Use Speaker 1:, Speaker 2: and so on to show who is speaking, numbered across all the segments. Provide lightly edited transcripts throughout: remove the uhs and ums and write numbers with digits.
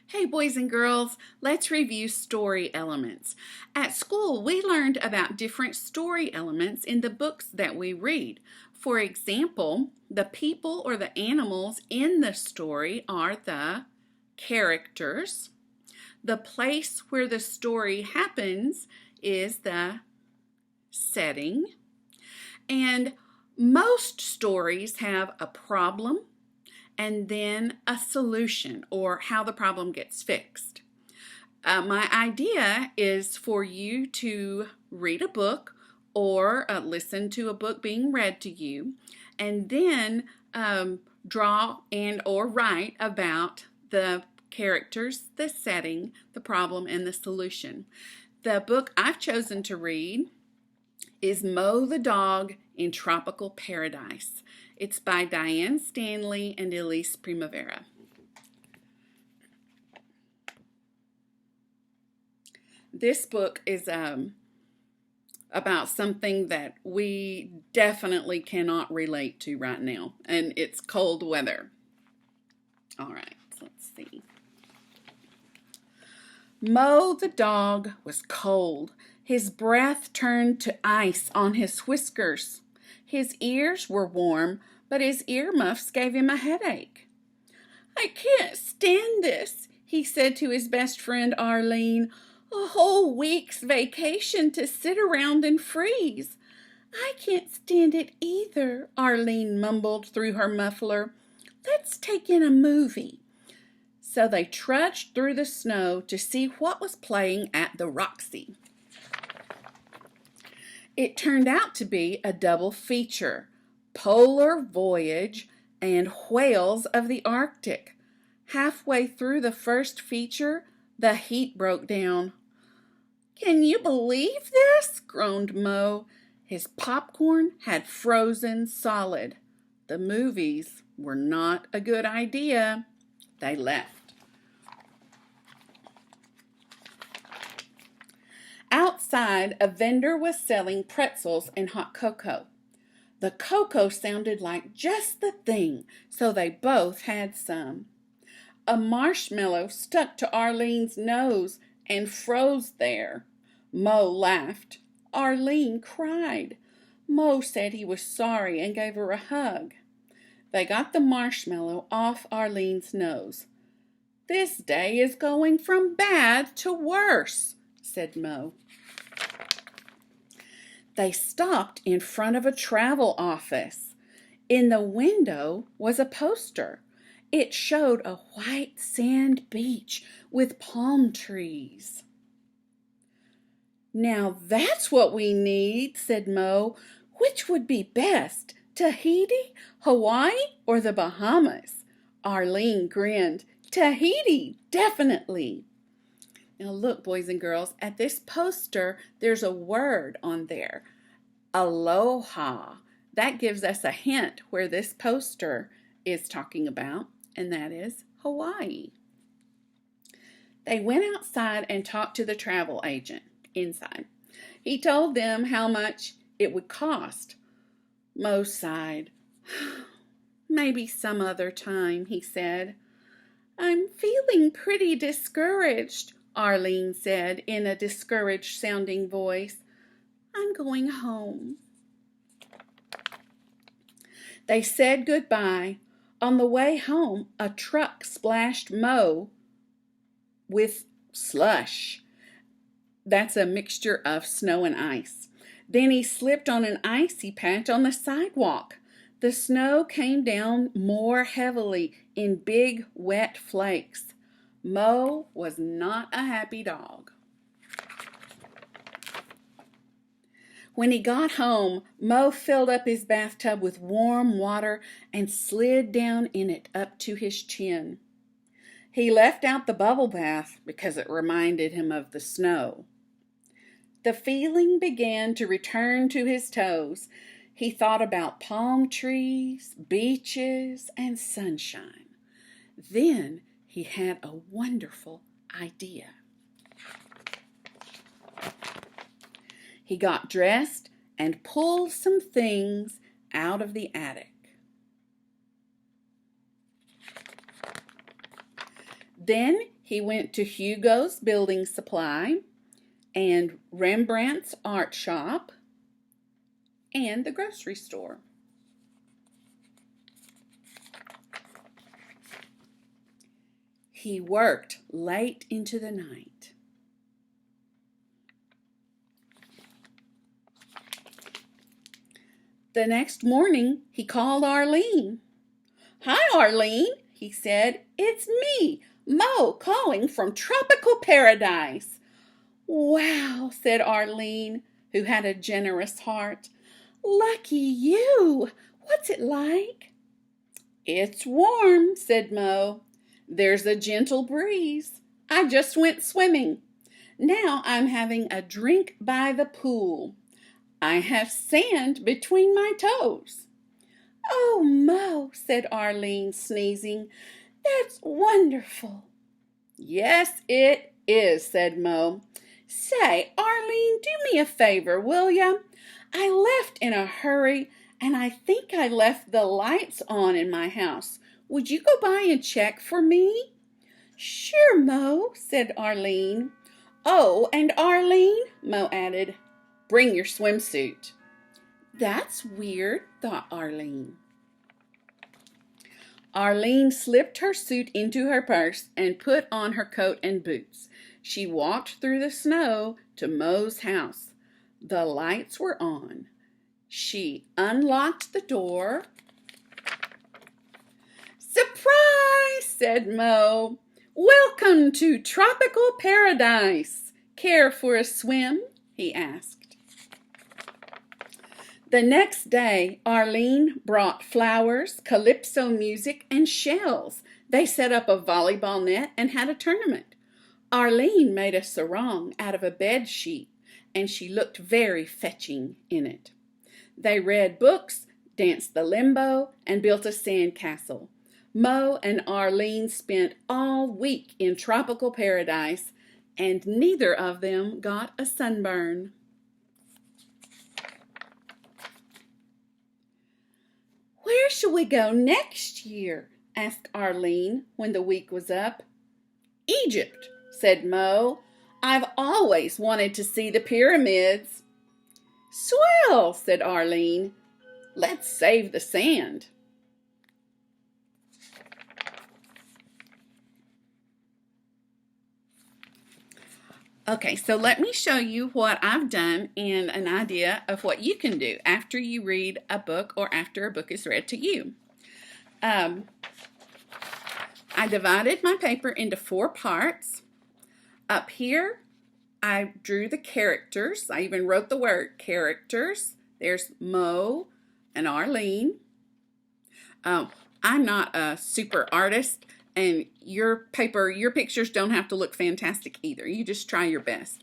Speaker 1: Hey boys and girls, let's review story elements. At school, we learned about different story elements in the books that we read. For example, the people or the animals in the story are the characters. The place where the story happens is the setting. And most stories have a problem and then a solution or how the problem gets fixed. My idea is for you to read a book or listen to a book being read to you, and then draw and or write about the characters, the setting, the problem, and the solution. The book I've chosen to read is Mo the Dog in Tropical Paradise. It's by Diane Stanley and Elise Primavera. This book is about something that we definitely cannot relate to right now, and it's cold weather. All right, let's see. Mo the dog was cold. His breath turned to ice on his whiskers. His ears were warm, but his earmuffs gave him a headache. "I can't stand this," he said to his best friend Arlene. "A whole week's vacation to sit around and freeze." "I can't stand it either," Arlene mumbled through her muffler. "Let's take in a movie." So they trudged through the snow to see what was playing at the Roxy. It turned out to be a double feature, Polar Voyage and Whales of the Arctic. Halfway through the first feature, the heat broke down. "Can you believe this?" groaned Mo. His popcorn had frozen solid. The movies were not a good idea. They left. Outside, a vendor was selling pretzels and hot cocoa. The cocoa sounded like just the thing, so they both had some. A marshmallow stuck to Arlene's nose and froze there. Mo laughed. Arlene cried. Mo said he was sorry and gave her a hug. They got the marshmallow off Arlene's nose. "This day is going from bad to worse," said Mo. They stopped in front of a travel office. In the window was a poster. It showed a white sand beach with palm trees. "Now that's what we need," said Mo. "Which would be best, Tahiti, Hawaii, or the Bahamas?" Arlene grinned. "Tahiti, definitely." Now look, boys and girls, at this poster, there's a word on there. Aloha. That gives us a hint where this poster is talking about, and that is Hawaii. They went outside and talked to the travel agent inside. He told them how much it would cost. Mo sighed. "Maybe some other time," he said. "I'm feeling pretty discouraged," Arlene said in a discouraged-sounding voice. "I'm going home." They said goodbye. On the way home, a truck splashed Mo with slush. That's a mixture of snow and ice. Then he slipped on an icy patch on the sidewalk. The snow came down more heavily in big, wet flakes. Mo was not a happy dog. When he got home, Mo filled up his bathtub with warm water and slid down in it up to his chin. He left out the bubble bath because it reminded him of the snow. The feeling began to return to his toes. He thought about palm trees, beaches, and sunshine. Then he had a wonderful idea. He got dressed and pulled some things out of the attic. Then He went to Hugo's Building Supply and Rembrandt's Art Shop and the grocery store. He worked late into the night. The next morning, he called Arlene. "Hi, Arlene," he said. "It's me, Mo, calling from Tropical Paradise." "Wow," said Arlene, who had a generous heart. "Lucky you. What's it like?" "It's warm," said Mo. "There's a gentle breeze. I just went swimming. Now I'm having a drink by the pool. I have sand between my toes." "Oh, Mo," said Arlene, sneezing, "that's wonderful." "Yes, it is," said Mo. "Say, Arlene, do me a favor, will ya? I left in a hurry, and I think I left the lights on in my house. Would you go by and check for me?" "Sure, Mo," said Arlene. "Oh, and Arlene," Mo added, "bring your swimsuit." "That's weird," thought Arlene. Arlene slipped her suit into her purse and put on her coat and boots. She walked through the snow to Mo's house. The lights were on. She unlocked the door. "Surprise!" said Mo. "Welcome to Tropical Paradise. Care for a swim?" he asked. The next day, Arlene brought flowers, calypso music, and shells. They set up a volleyball net and had a tournament. Arlene made a sarong out of a bed sheet, and she looked very fetching in it. They read books, danced the limbo, and built a sandcastle. Mo and Arlene spent all week in Tropical Paradise, and neither of them got a sunburn. "Where shall we go next year?" asked Arlene when the week was up. "Egypt," said Mo. "I've always wanted to see the pyramids." "Swell," said Arlene. "Let's save the sand." Okay, so let me show you what I've done and an idea of what you can do after you read a book or after a book is read to you. I divided my paper into 4 parts. Up here, I drew the characters. I even wrote the word characters. There's Mo and Arlene. I'm not a super artist, and your pictures don't have to look fantastic either. You just try your best.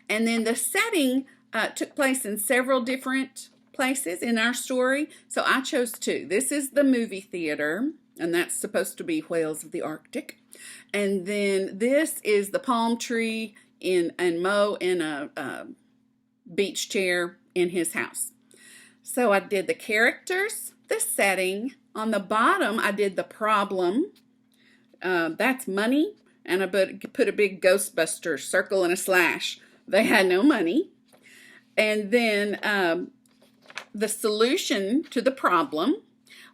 Speaker 1: And then the setting took place in several different places in our story, so I chose 2. This is the movie theater, and that's supposed to be Whales of the Arctic. And then this is the palm tree and Mo in a beach chair in his house. So I did the characters, the setting. On the bottom, I did the problem. That's money, and I put a big Ghostbuster circle and a slash. They had no money. And then the solution to the problem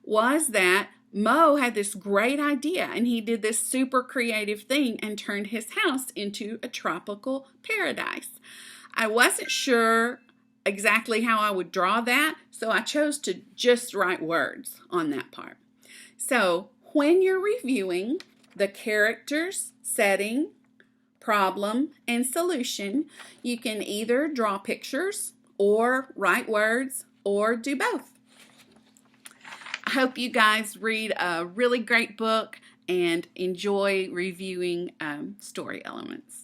Speaker 1: was that Mo had this great idea, and he did this super creative thing and turned his house into a tropical paradise. I wasn't sure exactly how I would draw that, so I chose to just write words on that part. So when you're reviewing the characters, setting, problem, and solution, you can either draw pictures or write words or do both. I hope you guys read a really great book and enjoy reviewing story elements.